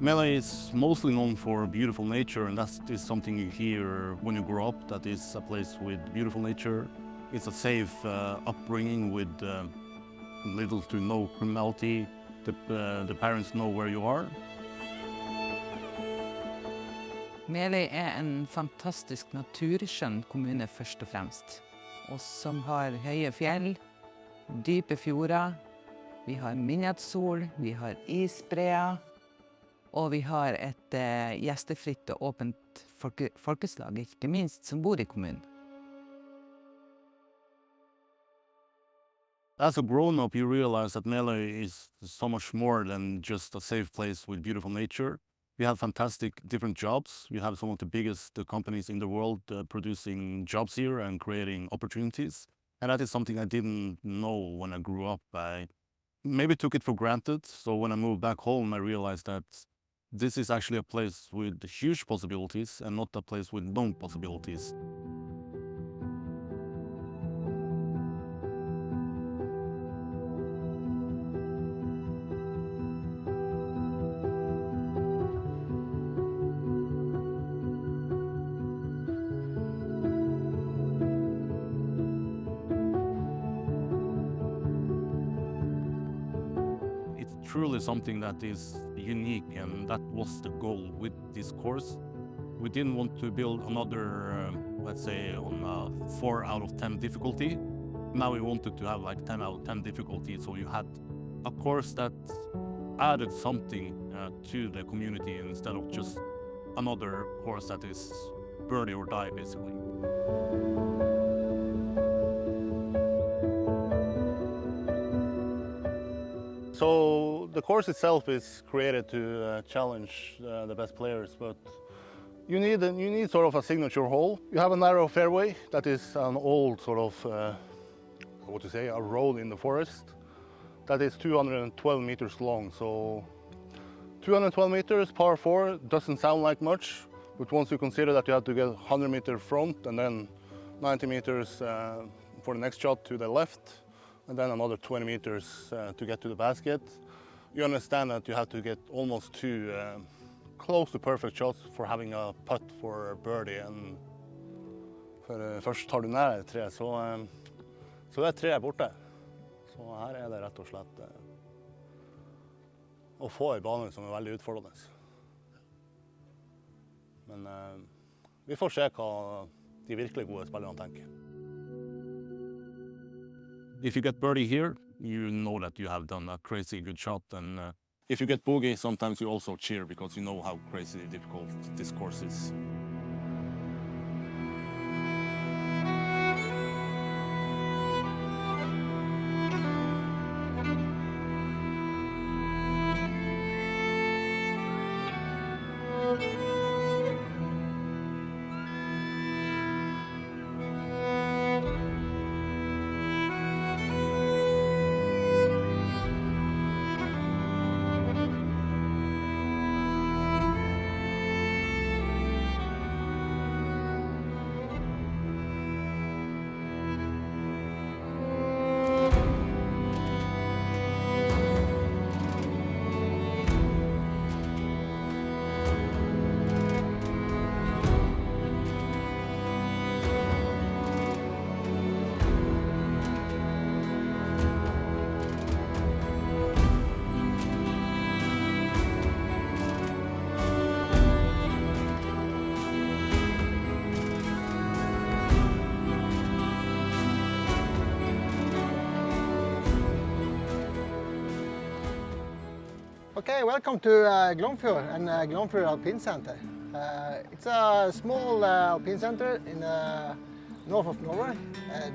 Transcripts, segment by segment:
Meløy is mostly known for beautiful nature, and that is something you hear when you grow up, that is a place with beautiful nature. It's a safe upbringing with little to no criminality. The parents know where you are. Mely en fantastisk naturskjønn kommune først og fremst, og som har høye fjell, dype fjorder, vi har midnattssol, vi har isbreer, og vi har et gjestefritt og åpent folkeslag, ikke minst, som bor i kommunen. As a grown-up, you realize that Meløy is so much more than just a safe place with beautiful nature. We have fantastic different jobs. We have some of the biggest companies in the world producing jobs here and creating opportunities. And that is something I didn't know when I grew up. I maybe took it for granted. So when I moved back home, I realized that this is actually a place with huge possibilities and not a place with no possibilities. Truly something that is unique, and that was the goal with this course. We didn't want to build another, let's say, on a 4 out of 10 difficulty. Now we wanted to have like 10 out of 10 difficulty, so you had a course that added something to the community instead of just another course that is birdie or die, basically. So the course itself is created to challenge the best players, but you need sort of a signature hole. You have a narrow fairway that is an old sort of, a road in the forest that is 212 meters long. So 212 meters, par 4, doesn't sound like much, but once you consider that you have to get 100 meter front and then 90 meters for the next shot to the left, and then another 20 meters to get to the basket, you understand that you have to get almost 2 close to perfect shots for having a putt for birdie. And først tar du nær 3, så det 3 borte. Så her det rett og slett å få en bane som veldig utfordrende. Men vi får se hva de virkelig gode spillerne tenker. If you get birdie here, you know that you have done a crazy good shot, and if you get bogey, sometimes you also cheer because you know how crazy difficult this course is. Okay, welcome to Glomfjord and Glomfjord Alpine Center. It's a small alpine center in north of Norway,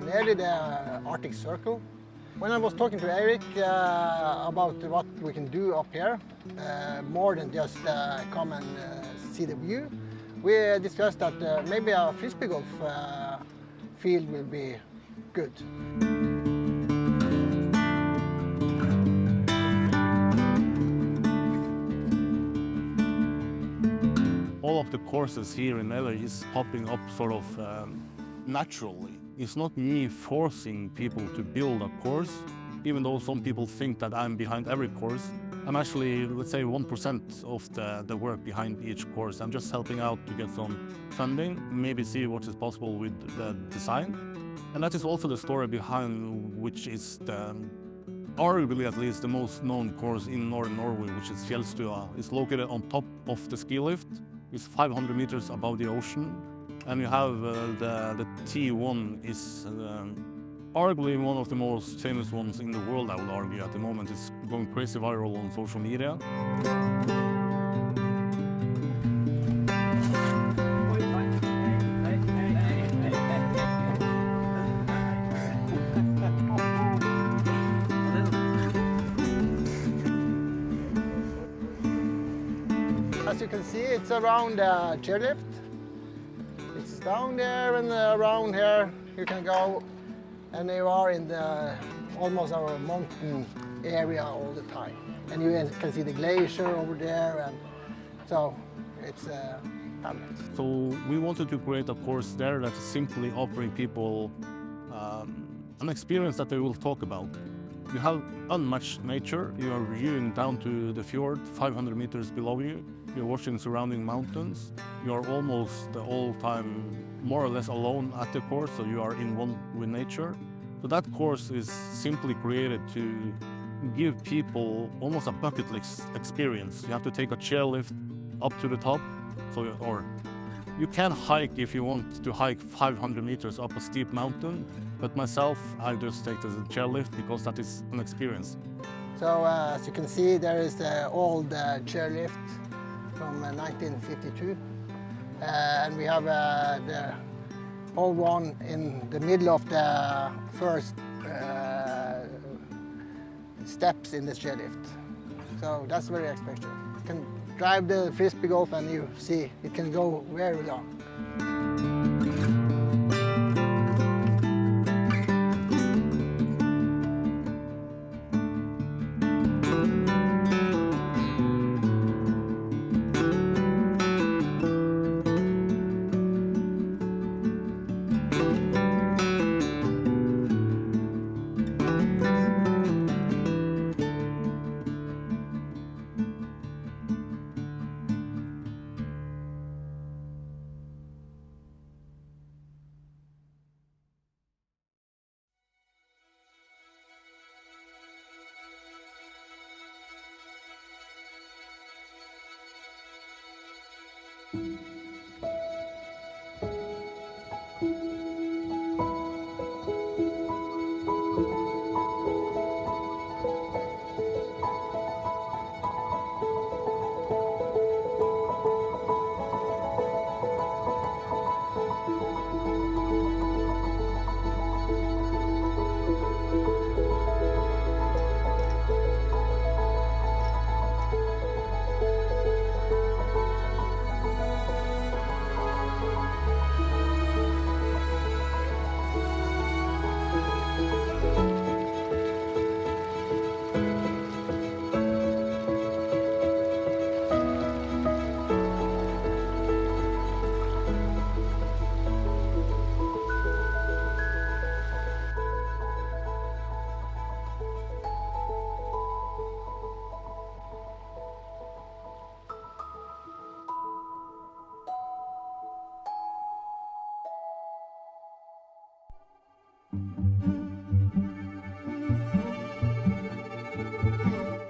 nearly the Arctic Circle. When I was talking to Eric about what we can do up here, more than just come and see the view, we discussed that maybe a frisbee golf field will be good. All of the courses here in Meløy is popping up sort of naturally. It's not me forcing people to build a course. even though some people think that I'm behind every course, I'm actually, let's say, 1% of the work behind each course. I'm just helping out to get some funding, maybe see what is possible with the design. And that is also the story behind which is the, arguably at least, the most known course in northern Norway, which is Fjellstua. It's located on top of the ski lift. It's 500 meters above the ocean. And you have the T1 is arguably one of the most famous ones in the world, I would argue. At the moment, it's going crazy viral on social media. As you can see, it's around the chairlift. It's down there and around here you can go, and you are in the almost our mountain area all the time. And you can see the glacier over there, and so it's fabulous. So we wanted to create a course there that is simply offering people an experience that they will talk about. You have unmatched nature. You are viewing down to the fjord, 500 meters below you. You're watching surrounding mountains. You are almost the whole time more or less alone at the course, so you are in one with nature. So that course is simply created to give people almost a bucket list experience. You have to take a chairlift up to the top, or you can hike if you want to hike 500 meters up a steep mountain, but myself, I just take the chairlift because that is an experience. So as you can see, there is the old chairlift from 1952, and we have the old one in the middle of the first steps in this chairlift. So that's very special. You can drive the frisbee golf and you see it can go very long.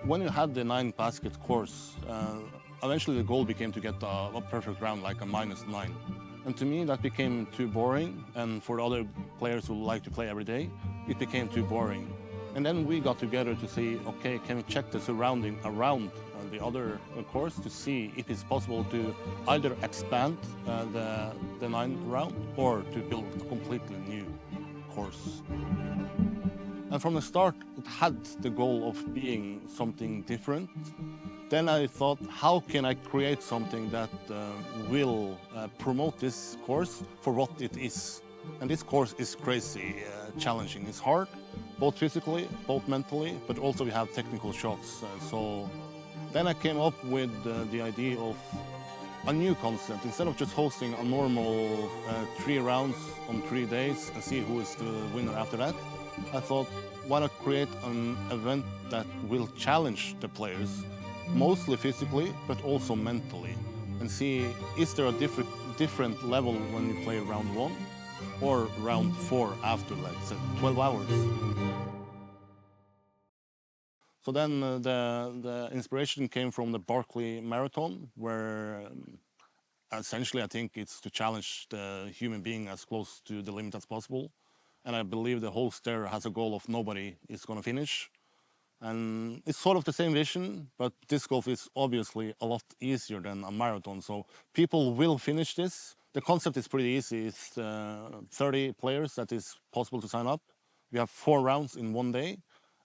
When you had the 9-basket course, eventually the goal became to get a perfect round, like a -9. And to me, that became too boring. And for other players who like to play every day, it became too boring. And then we got together to see, okay, can we check the surrounding around the other course to see if it's possible to either expand the 9 round or to build a completely new course. And from the start, it had the goal of being something different. Then I thought, how can I create something that will promote this course for what it is? And this course is crazy challenging. It's hard, both physically, both mentally, but also we have technical shots. So then I came up with the idea of a new concept. Instead of just hosting a normal 3 rounds on 3 days and see who is the winner after that, I thought, why not create an event that will challenge the players, mostly physically, but also mentally, and see, is there a different level when you play round 1 or round 4 after, like, say, 12 hours? So then the inspiration came from the Barkley Marathon, where essentially I think it's to challenge the human being as close to the limit as possible. And I believe the host there has a goal of nobody is going to finish. And it's sort of the same vision, but disc golf is obviously a lot easier than a marathon. So people will finish this. The concept is pretty easy. It's 30 players that is possible to sign up. We have 4 rounds in one day.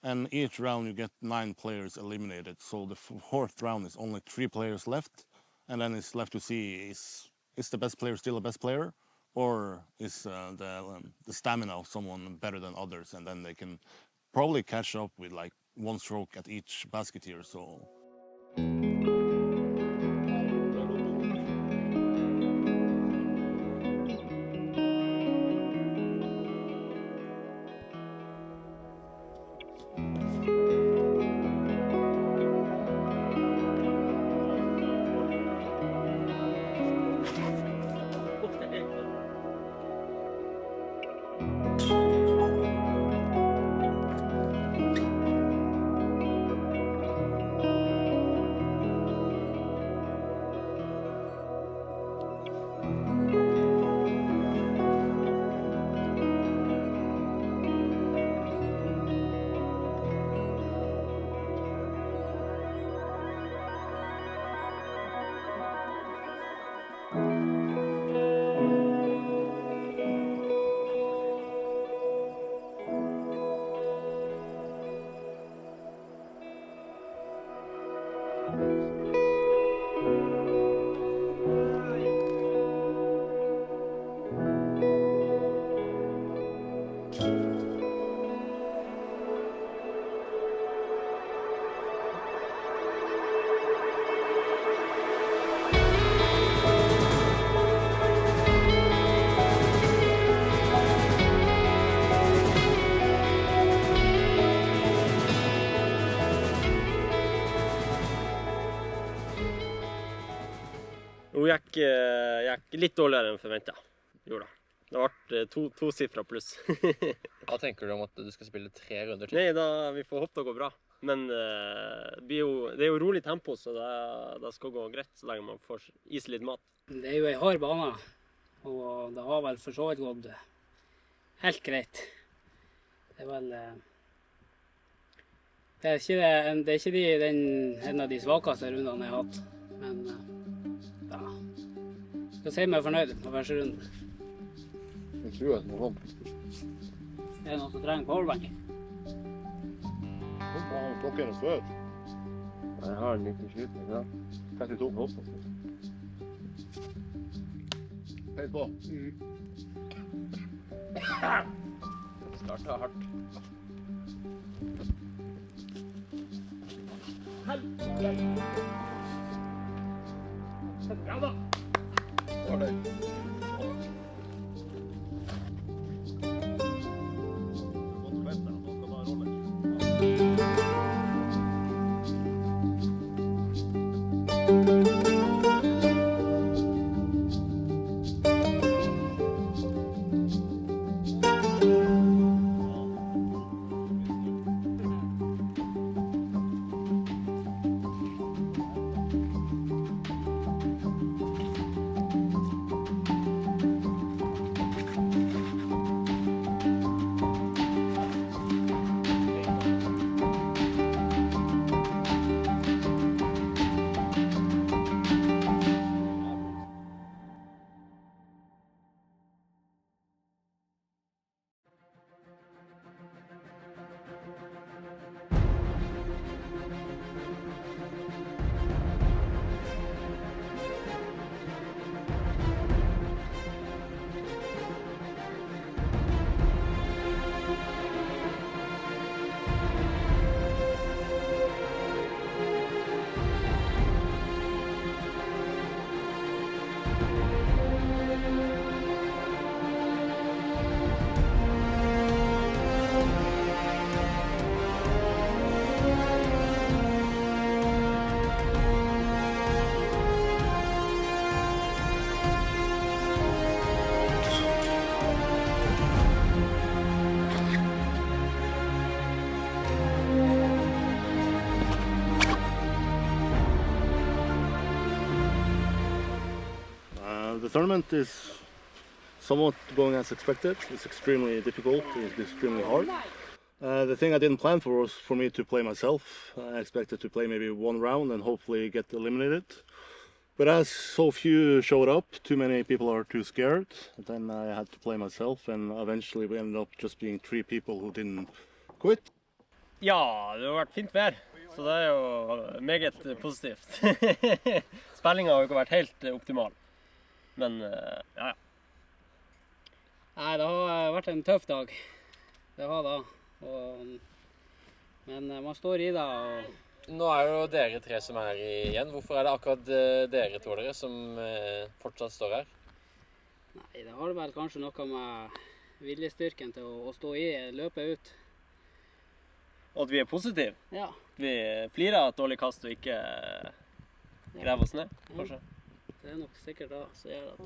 And each round you get 9 players eliminated. So the 4th round is only 3 players left. And then it's left to see, is the best player still the best player? Or is the stamina of someone better than others? And then they can probably catch up with like 1 stroke at each basket here. So. Hun gikk litt dårligere enn forventet. Gjorde det. Det ble to sifra pluss. Hva tenker du om at du skal spille 3 runder til? Nei, vi får håpe det går bra. Men det er jo rolig tempo, så det skal gå greit så lenge man får i seg litt mat. Det er jo en hard bane, og det har vel for så vidt gått helt greit. Det er vel... Det er ikke en av de svakeste rundene jeg har hatt, men ja, skal si meg fornøyd med første runden. Jeg tror at det kommer. Er det noen som trenger powerbank? Klokken er før. Jeg har 97, ja. 32. Helt på. Startet hardt. Bra da! Var det. tournament is somewhat going as expected. It's extremely difficult, it's extremely hard. The thing I didn't plan for was for me to play myself. I expected to play maybe one round and hopefully get eliminated. But as so few showed up, too many people are too scared. Then I had to play myself, and eventually we ended up just being 3 people who didn't quit. Ja, det har vært fint vær, så det er jo meget positivt. Spillingen har jo ikke vært helt optimal, men ja. Nei, det har vært en tøff dag. Det har det. Men man står i det. Nå er jo dere 3 som er igjen. Hvorfor er det akkurat dere 2 dere som fortsatt står her? Nei, det har vel kanskje noe med viljestyrken til å stå i, løpe ut. Og at vi er positive. Ja. Vi flirer av et dårlig kast og ikke graver oss ned, kanskje. Det er nok sikkert det som gjør det.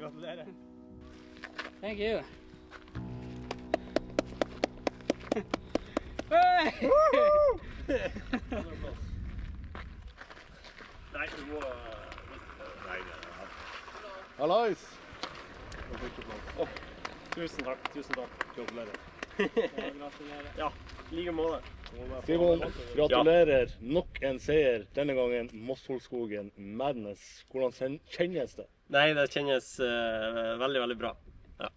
Gratulerer. Thank you. Nei, du må... Nei. Hallais! Tusen takk. Gratulerer. Ja, like måte. Simon, gratulerer. Nok en seier, denne gangen Mosvoldskogen Madness. Hvordan kjennes det? Nei, det kjennes veldig, veldig bra. Ja.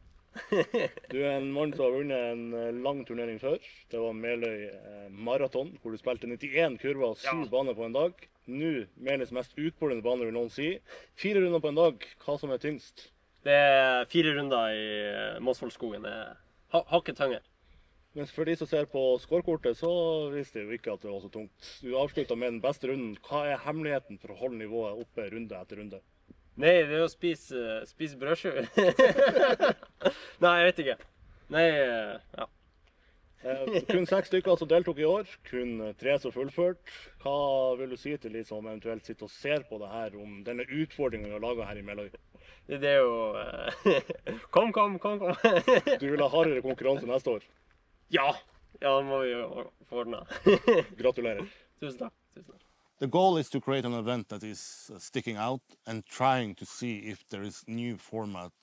Du er en mann som har vunnet en lang turnering før. Det var Meløy maraton, hvor du spilte 91 kurver og 7 baner på en dag. Nå, Meløys mest utfordrende bane vil noen si. 4 runder på en dag, hva som er tyngst? Det er 4 runder i Mosvoldskogen. Det er hakket tyngre. Men for de som ser på scorekortet, så visste jeg jo ikke at det var så tungt. Du avsluttet med den beste runden. Hva er hemmeligheten for å holde nivået oppe runde etter runde? Nei, det er å spise brødskive. Nei, jeg vet ikke. Nei, ja. Kun 6 stykker som deltok i år, kun 3 som fullført. Hva vil du si til de som eventuelt sitter og ser på det her, om denne utfordringen vi har laget her i Meløy? Det er jo... Kom. Du vil ha hardere konkurranse neste år? Ja, det må vi jo få ordnet. Gratulerer. Tusen takk. The goal is to create an event that is sticking out and trying to see if there is new format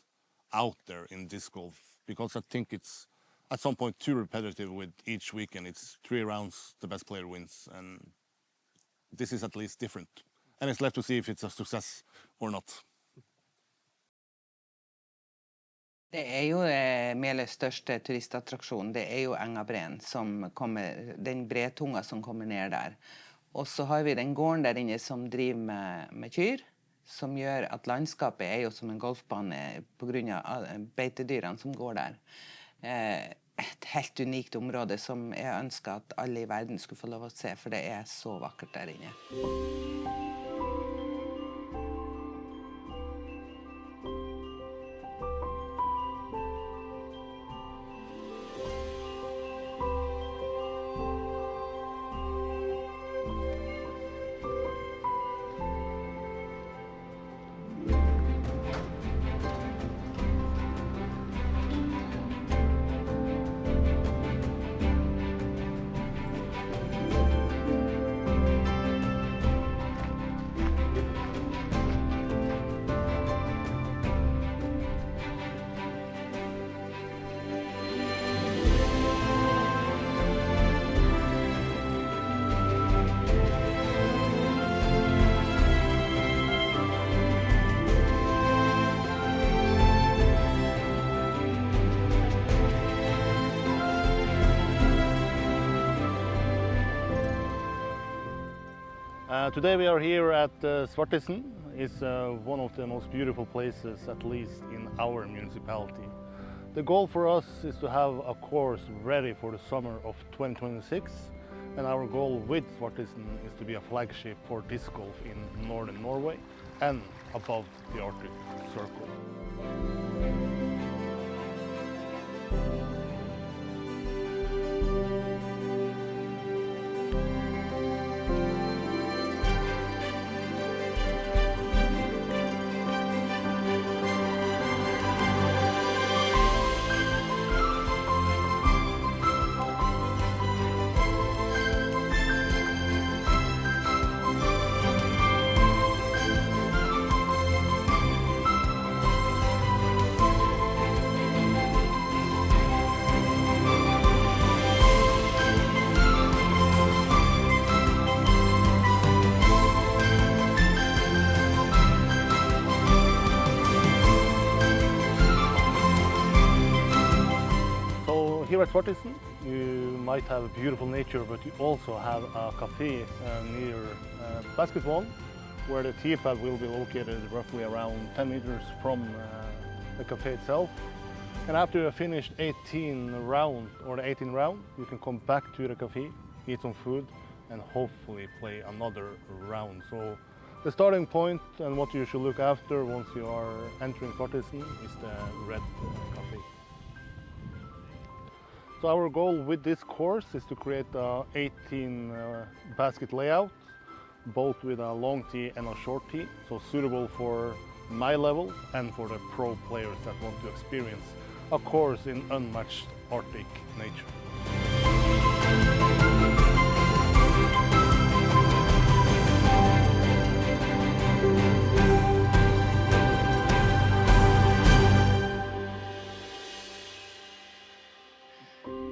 out there in disc golf, because I think it's at some point too repetitive with each weekend. It's 3 rounds, the best player wins, and this is at least different. And it's left to see if it's a success or not. Det jo Meløys største turistattraksjon, det jo Engabreen, den bretunga som kommer ned der. Og så har vi den gården der inne som driver med kyr, som gjør at landskapet jo som en golfbane på grunn av beitedyrene som går der. Et helt unikt område som jeg ønsker at alle i verden skulle få lov å se, for det så vakkert der inne. Today we are here at Svartisen. It's one of the most beautiful places, at least in our municipality. The goal for us is to have a course ready for the summer of 2026, and our goal with Svartisen is to be a flagship for disc golf in northern Norway and above the Arctic Circle. Here at Svartisen, you might have beautiful nature, but you also have a cafe near basket one, where the tee pad will be located roughly around 10 meters from the cafe itself. And after you have finished 18 round, you can come back to the cafe, eat some food, and hopefully play another round. So the starting point and what you should look after once you are entering Svartisen is the red cafe. So our goal with this course is to create a 18 basket layout, both with a long tee and a short tee, so suitable for my level and for the pro players that want to experience a course in unmatched Arctic nature.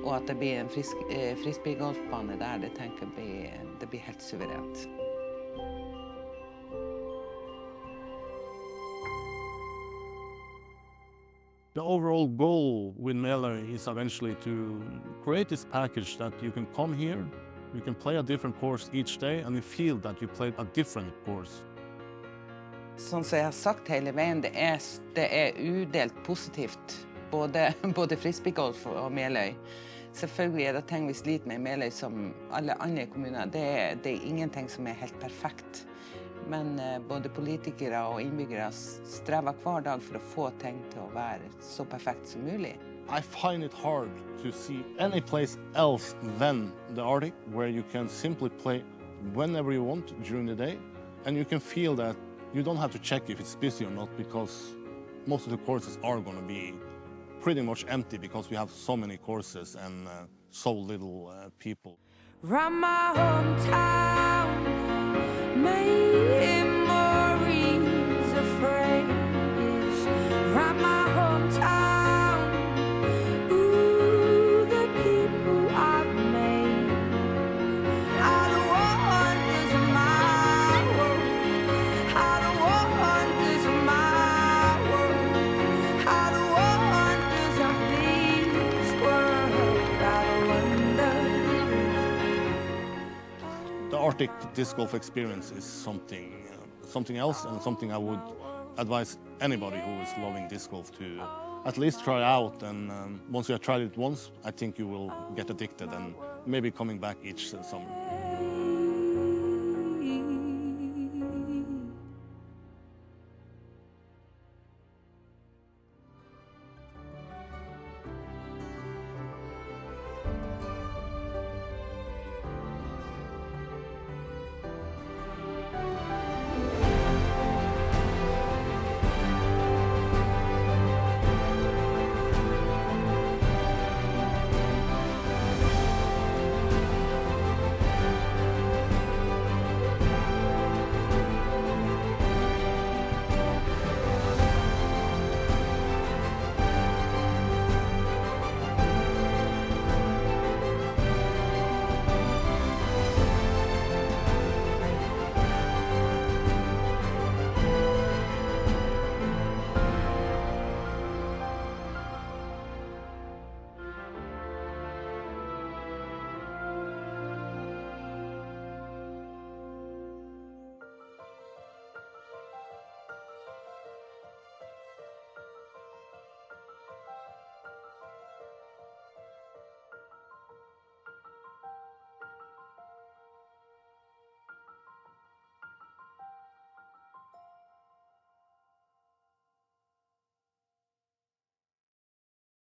Og at det blir en frisbeegolfbane der, det tenker jeg det blir helt suverent. The overall goal with Meløy is eventually to create this package that you can come here, you can play a different course each day, and you feel that you played a different course. Sånn som jeg har sagt hele veien, det udelt positivt, både frisbeegolf og Meløy. Selvfølgelig det ting vi sliter med i Meløy som alle andre kommuner. Det ingenting som helt perfekt. Men både politikere og innbyggere strever hver dag for å få ting til å være så perfekt som mulig. I find it hard to see any place else than the Arctic where you can simply play whenever you want during the day, and you can feel that you don't have to check if it's busy or not, because most of the courses are going to be pretty much empty because we have so many courses and so little people. Round my hometown, memories of phrase. Round my hometown, ooh, the people I've made. How the wonders of my world, how the wonders of my world, how the wonders. Arctic disc golf experience is something else, and something I would advise anybody who is loving disc golf to at least try out. And once you have tried it once, I think you will get addicted and maybe coming back each summer.